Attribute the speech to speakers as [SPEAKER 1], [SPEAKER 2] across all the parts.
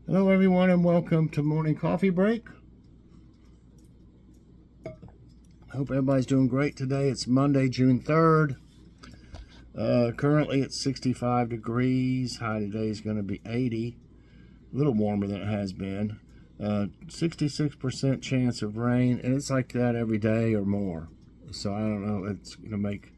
[SPEAKER 1] Hello everyone and welcome to Morning Coffee Break. Hope everybody's doing great today. It's Monday, June 3rd. Currently it's 65 degrees. High today is going to be 80. A little warmer than it has been. 66% chance of rain, and it's like that every day or more. So I don't know, it's going to make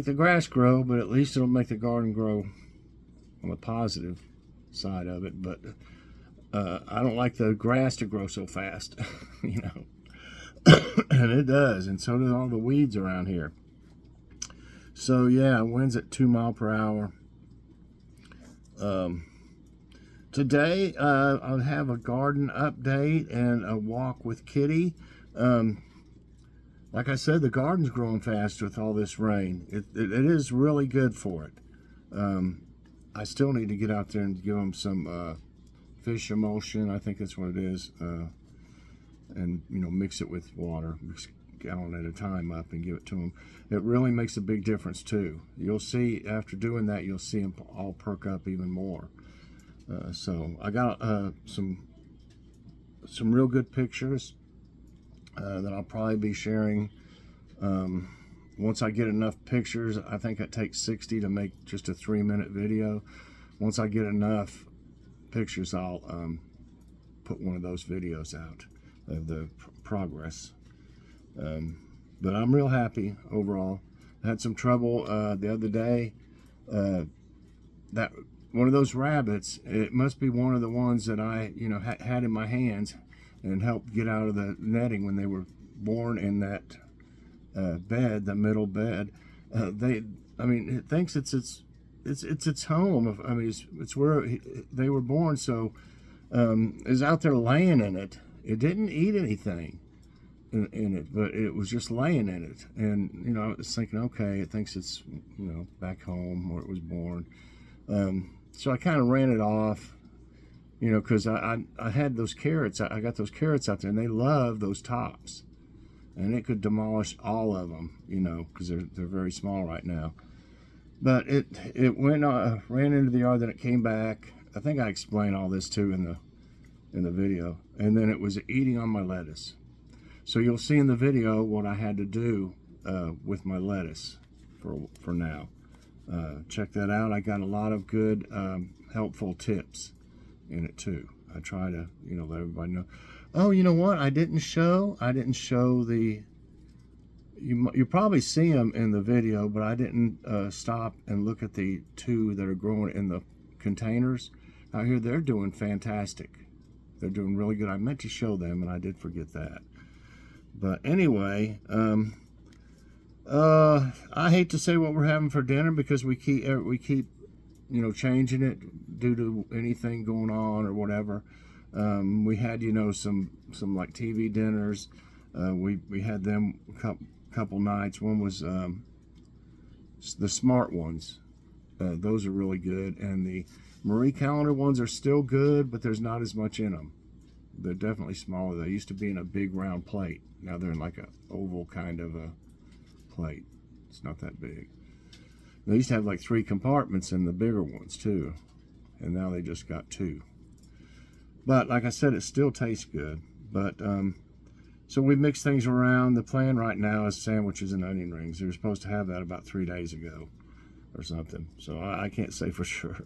[SPEAKER 1] the grass grow, but at least it'll make the garden grow on the positive side of it. But I don't like the grass to grow so fast, you know. And it does, and so do all the weeds around here. So yeah, winds at 2 miles per hour. Today I'll have a garden update and a walk with Kitty. Like I said, the garden's growing fast with all this rain. It is really good for it. I still need to get out there and give them some fish emulsion. I think that's what it is. And mix it with water, mix a gallon at a time up and give it to them. It really makes a big difference too. You'll see after doing that, you'll see them all perk up even more. So I got some real good pictures that I'll probably be sharing. Once I get enough pictures, I think it takes 60 to make just a 3-minute video. Once I get enough pictures, I'll put one of those videos out of the progress. But I'm real happy overall. I had some trouble the other day. That one of those rabbits, it must be one of the ones that I had in my hands and helped get out of the netting when they were born in that bed, the middle bed. It thinks it's its home. I mean, it's where they were born, so is out there laying in it. It didn't eat anything in it, but it was just laying in it. And I was thinking, okay, it thinks it's back home where it was born. So I kind of ran it off, because I had those carrots. I got those carrots out there, and they love those tops, and it could demolish all of them, because they're very small right now. But it went ran into the yard, then it came back. I think I explained all this too in the video, and then it was eating on my lettuce. So you'll see in the video what I had to do with my lettuce for now. Check that out. I got a lot of good helpful tips in it too. I try to let everybody know. Oh, you know what I didn't show the, you probably see them in the video, but I didn't stop and look at the two that are growing in the containers out here. They're doing fantastic. They're doing really good. I meant to show them, and I did forget that. But anyway, I hate to say what we're having for dinner because we keep changing it due to anything going on or whatever. We had some like TV dinners. We had them a couple nights. One was the Smart ones. Those are really good, and the Marie Callender ones are still good, but there's not as much in them. They're definitely smaller. They used to be in a big round plate. Now they're in like a oval kind of a plate. It's not that big. They used to have like 3 compartments in the bigger ones too, and now they just got 2. But like I said, it still tastes good. But so we mix things around. The plan right now is sandwiches and onion rings. They were supposed to have that about 3 days ago or something, so I can't say for sure.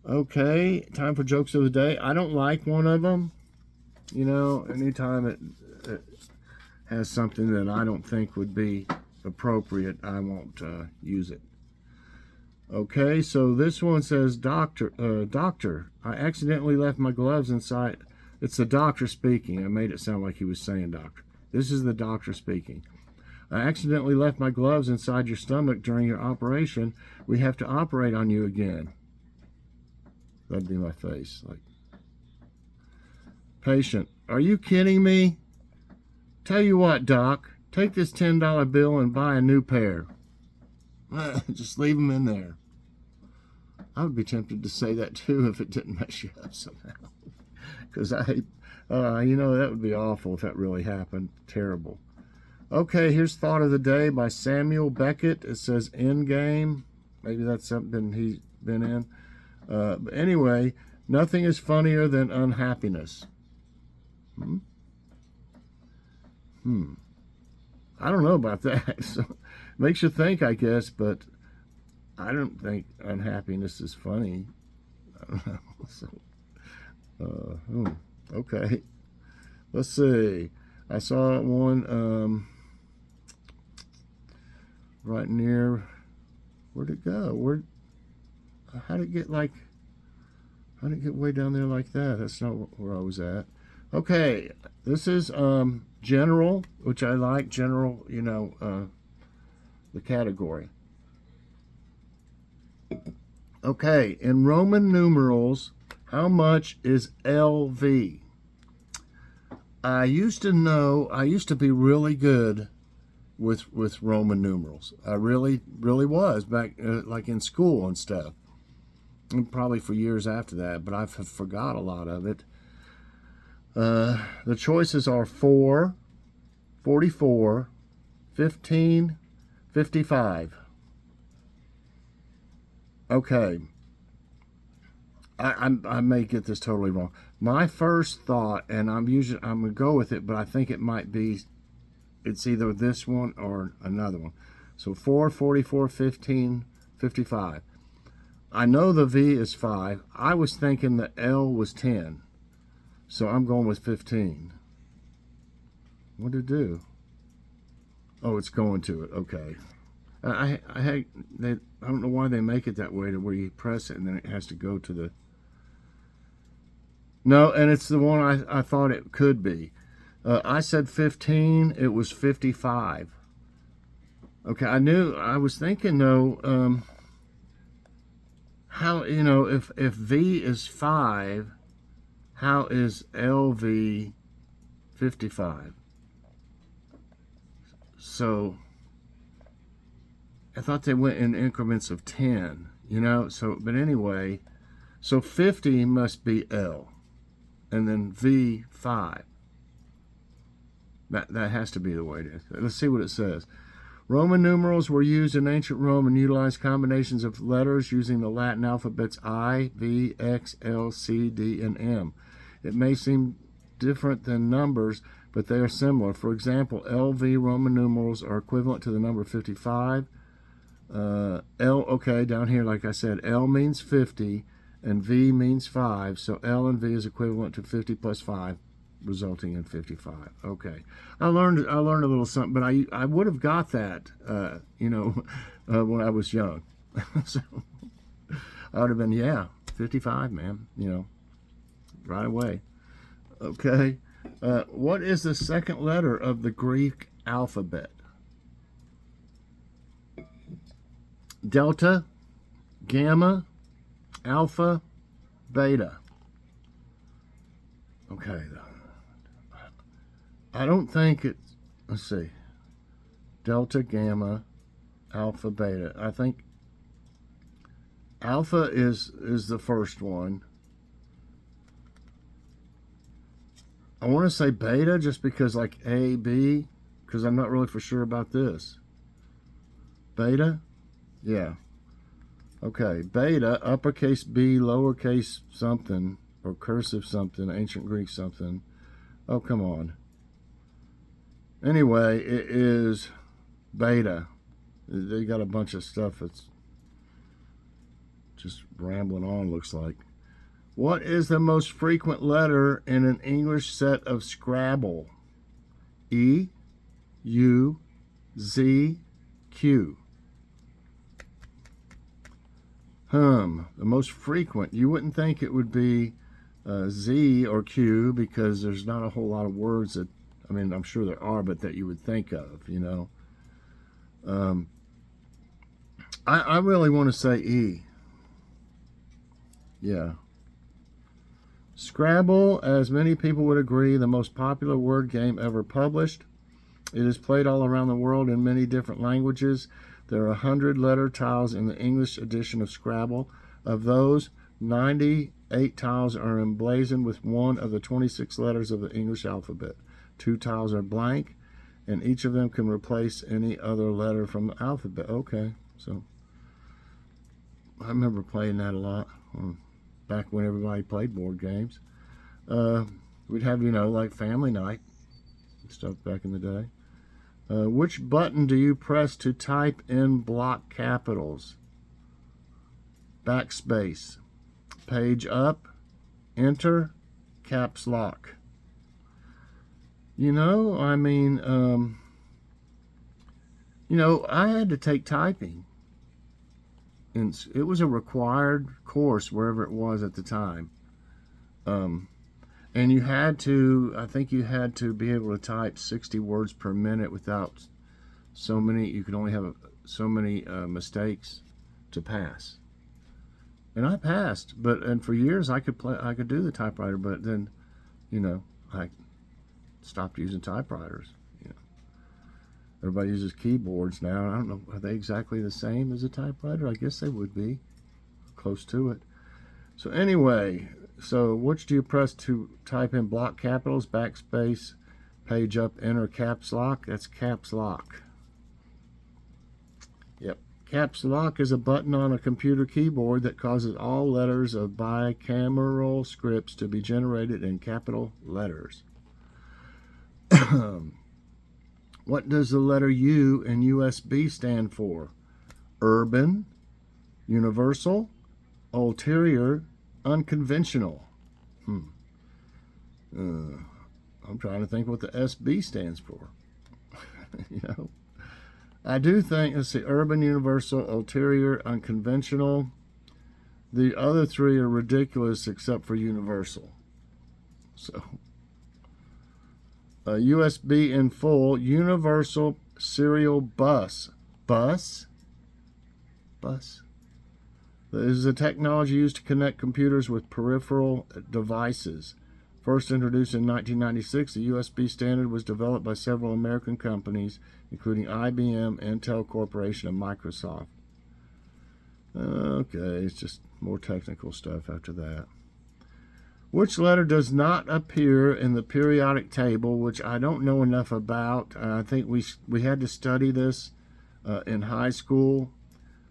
[SPEAKER 1] Okay, time for jokes of the day. I don't like one of them. Anytime it has something that I don't think would be appropriate, I won't use it. Okay, so this one says, doctor, I accidentally left my gloves inside. It's the doctor speaking. I made it sound like he was saying doctor. This is the doctor speaking. I accidentally left my gloves inside your stomach during your operation. We have to operate on you again. That'd be my face. Like, patient, are you kidding me? Tell you what, doc, take this $10 bill and buy a new pair. Just leave them in there. I would be tempted to say that too if it didn't mess you up somehow. Because I hate, that would be awful if that really happened. Terrible. Okay, here's Thought of the Day by Samuel Beckett. It says Endgame. Maybe that's something he's been in. But anyway, nothing is funnier than unhappiness. I don't know about that. So, makes you think, I guess, but I don't think unhappiness is funny. I don't know. So, okay. Let's see. I saw one right near. Where'd it go? How did it get way down there like that? That's not where I was at. Okay, this is general, which I like. General, the category. Okay, in Roman numerals, how much is LV? I used to be really good with Roman numerals. I really was back like in school and stuff. And probably for years after that, but I've forgot a lot of it. The choices are 4, 44, 15, 55. Okay. I may get this totally wrong. My first thought, and I'm gonna go with it, but I think it's either this one or another one. So 4, 44, 15, 55. I know the V is 5. I was thinking the L was 10. So I'm going with 15. What did it do? Oh, it's going to it. Okay. I don't know why they make it that way, to where you press it and then it has to go to the... No, and it's the one I thought it could be. I said 15. It was 55. Okay, I was thinking though, how, if V is 5, how is LV 55? So I thought they went in increments of 10, so, but anyway, so 50 must be L, and then V 5. That has to be the way it is. Let's see what it says. Roman numerals were used in ancient Rome and utilized combinations of letters using the Latin alphabets I, V, X, L, C, D, and M. It may seem different than numbers, but they are similar. For example, LV Roman numerals are equivalent to the number 55. Okay, down here, like I said, L means 50 and V means 5, so L and V is equivalent to 50 plus 5, resulting in 55. Okay, I learned a little something, but I would have got that, when I was young. So I would have been 55, man, right away. Okay, what is the second letter of the Greek alphabet? Delta, Gamma, Alpha, Beta. Okay, I don't think it's, let's see, Delta, Gamma, Alpha, Beta. I think Alpha is the first one. I want to say Beta just because, like A, B, because I'm not really for sure about this. Beta? Yeah. Okay, Beta, uppercase B, lowercase something, or cursive something, ancient Greek something. Oh, come on. Anyway, it is Beta. They got a bunch of stuff that's just rambling on, looks like. What is the most frequent letter in an English set of Scrabble? E, U, Z, Q. The most frequent. You wouldn't think it would be Z or Q, because there's not a whole lot of words that, I mean, I'm sure there are, but that you would think of, I really want to say E. Yeah. Scrabble, as many people would agree, the most popular word game ever published. It is played all around the world in many different languages. There are 100 letter tiles in the English edition of Scrabble. Of those, 98 tiles are emblazoned with one of the 26 letters of the English alphabet. 2 tiles are blank, and each of them can replace any other letter from the alphabet. Okay, so I remember playing that a lot back when everybody played board games. We'd have, like family night and stuff back in the day. Which button do you press to type in block capitals? Backspace, page up, enter, caps lock. I had to take typing. And it was a required course wherever it was at the time. And I think you had to be able to type 60 words per minute without you could only have so many mistakes to pass. And I passed, and for years I could do the typewriter, but then, I stopped using typewriters. Everybody uses keyboards now. I don't know, are they exactly the same as a typewriter? I guess they would be close to it. So anyway, which do you press to type in block capitals? Backspace, page up, enter, caps lock. That's caps lock. Yep. Caps lock is a button on a computer keyboard that causes all letters of bicameral scripts to be generated in capital letters. What does the letter U in USB stand for? Urban, universal, ulterior, unconventional. I'm trying to think what the SB stands for. I do think, let's see, urban, universal, ulterior, unconventional. The other three are ridiculous except for universal. So, USB in full, universal serial bus. Bus? This is a technology used to connect computers with peripheral devices. First introduced in 1996, the USB standard was developed by several American companies, including IBM, Intel Corporation, and Microsoft. Okay, it's just more technical stuff after that. Which letter does not appear in the periodic table, which I don't know enough about? I think we had to study this in high school.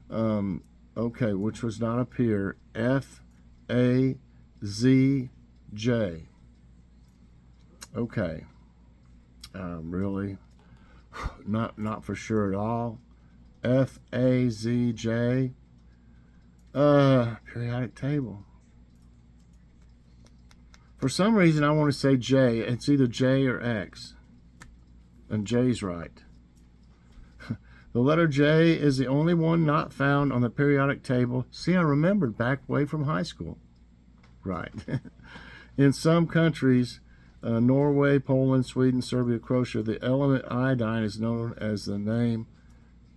[SPEAKER 1] Okay, which does not appear? F, A, Z, J. Okay. Really? Not for sure at all. F, A, Z, J. Periodic table. For some reason, I want to say J. It's either J or X. And J's right. The letter J is the only one not found on the periodic table. See, I remembered back way from high school. Right. In some countries, Norway, Poland, Sweden, Serbia, Croatia, the element iodine is known as the name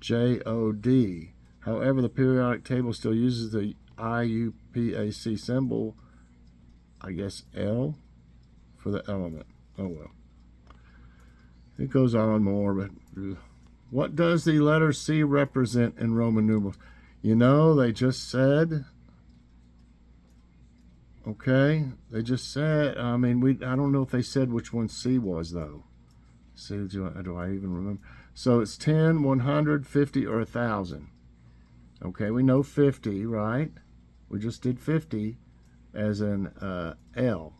[SPEAKER 1] JOD. However, the periodic table still uses the IUPAC symbol, I guess L, for the element. Oh well. It goes on more, but what does the letter C represent in Roman numerals? They just said. Okay, they just said. I don't know if they said which one C was though. See, do I even remember? So it's 10, 100, 50, or 1,000. Okay, we know 50, right? We just did 50 as an L.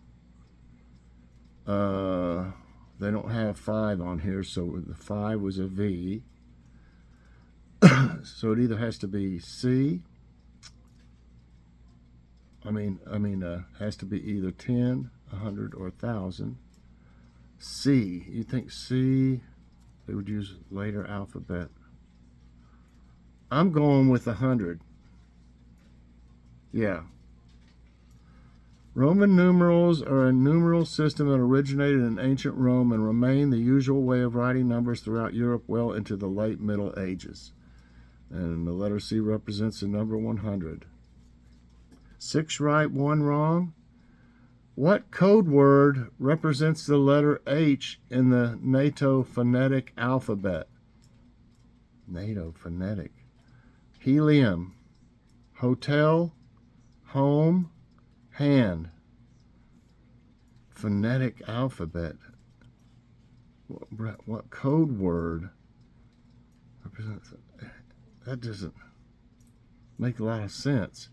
[SPEAKER 1] They don't have 5 on here, so the 5 was a V. So it either has to be C. Has to be either 10, 100, or 1,000. C. You think C? They would use later alphabet. I'm going with 100. Yeah. Roman numerals are a numeral system that originated in ancient Rome and remained the usual way of writing numbers throughout Europe well into the late Middle Ages. And the letter C represents the number 100. 6 right, 1 wrong. What code word represents the letter H in the NATO phonetic alphabet? NATO phonetic. Helium. Hotel. Home. Hand. Phonetic alphabet. What code word represents it? That doesn't. make a lot of sense.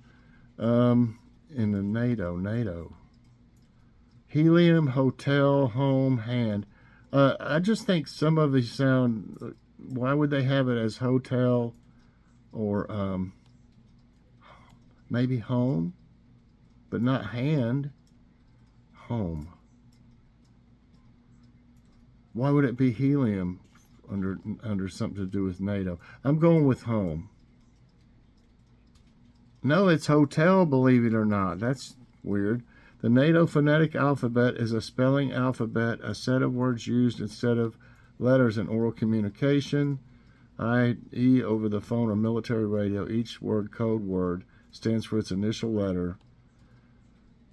[SPEAKER 1] In the NATO. Helium, hotel, home, hand. I just think some of these sound, why would they have it as hotel or maybe home, but not hand? Home. Why would it be helium under something to do with NATO? I'm going with home. No, it's hotel, believe it or not. That's weird. The NATO phonetic alphabet is a spelling alphabet, a set of words used instead of letters in oral communication, i.e. over the phone or military radio. Each word, code word, stands for its initial letter.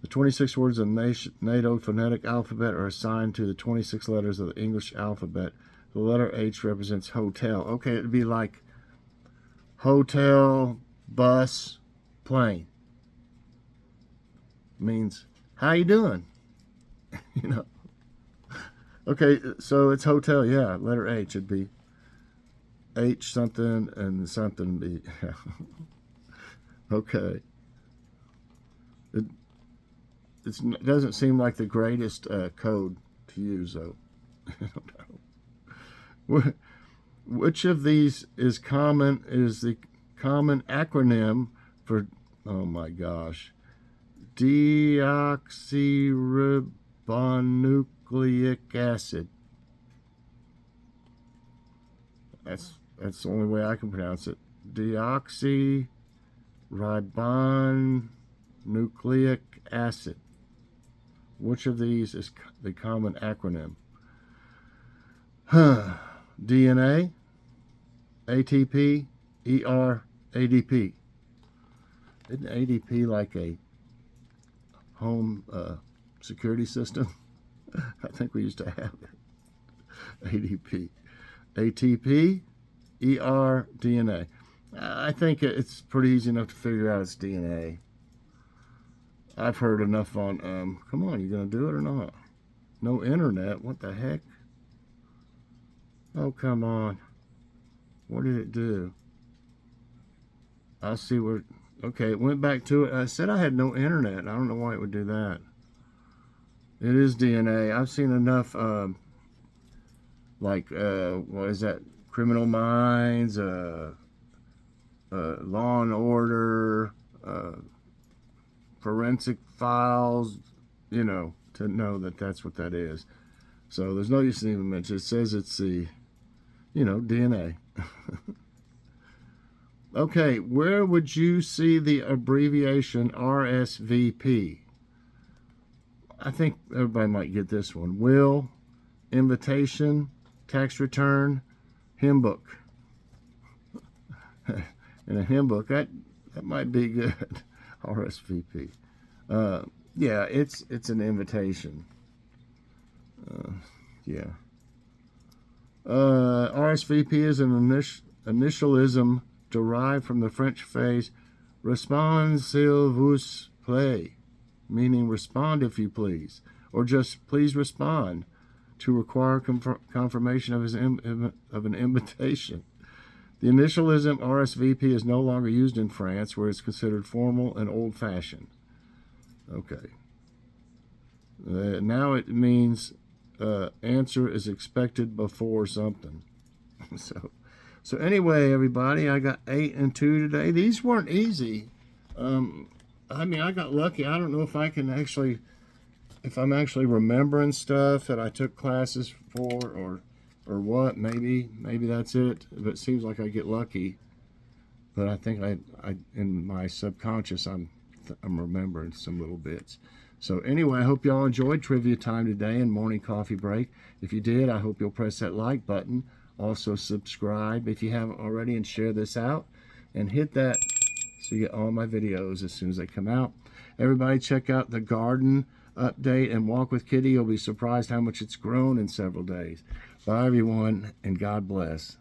[SPEAKER 1] The 26 words of NATO phonetic alphabet are assigned to the 26 letters of the English alphabet. The letter H represents hotel. Okay, it'd be like hotel, bus, plane. Means, how you doing? You know. Okay, so it's hotel, yeah, letter H. It'd be H something and something be. Okay. It doesn't seem like the greatest code to use, though. I don't know. Which of these is the common acronym for, oh my gosh, deoxyribonucleic acid? That's the only way I can pronounce it. Deoxyribonucleic acid. Which of these is the common acronym? DNA, ATP, ER, ADP. Isn't ADP like a home security system? I think we used to have it. ADP. ATP, ER, DNA. I think it's pretty easy enough to figure out it's DNA. I've heard enough on, come on, you gonna do it or not? No internet, what the heck? Oh, come on. What did it do? I see where, okay, it went back to it. I said I had no internet. I don't know why it would do that. It is DNA. I've seen enough, what is that? Criminal Minds, Law and Order, Forensic Files, you know, to know that that's what that is. So there's no use to even mention. It says it's the, you know, DNA. Okay, where would you see the abbreviation RSVP? I think everybody might get this one. Will, invitation, tax return, hymn book. In a hymn book, that might be good. RSVP. Yeah, it's an invitation. Yeah. RSVP is an initialism derived from the French phrase "Respond s'il vous plaît," meaning respond if you please, or just please respond, to require confirmation of an invitation. The initialism RSVP is no longer used in France, where it's considered formal and old-fashioned. Okay. Now it means answer is expected before something. So anyway, everybody, I got 8 and 2 today. These weren't easy. I mean, I got lucky. I don't know if I'm actually remembering stuff that I took classes for, or what. Maybe that's it. But it seems like I get lucky. But I think I in my subconscious, I'm remembering some little bits. So anyway, I hope y'all enjoyed trivia time today and morning coffee break. If you did, I hope you'll press that like button. Also subscribe if you haven't already, and share this out. And hit that so you get all my videos as soon as they come out. Everybody check out the garden update and Walk with Kitty. You'll be surprised how much it's grown in several days. Bye, everyone, and God bless.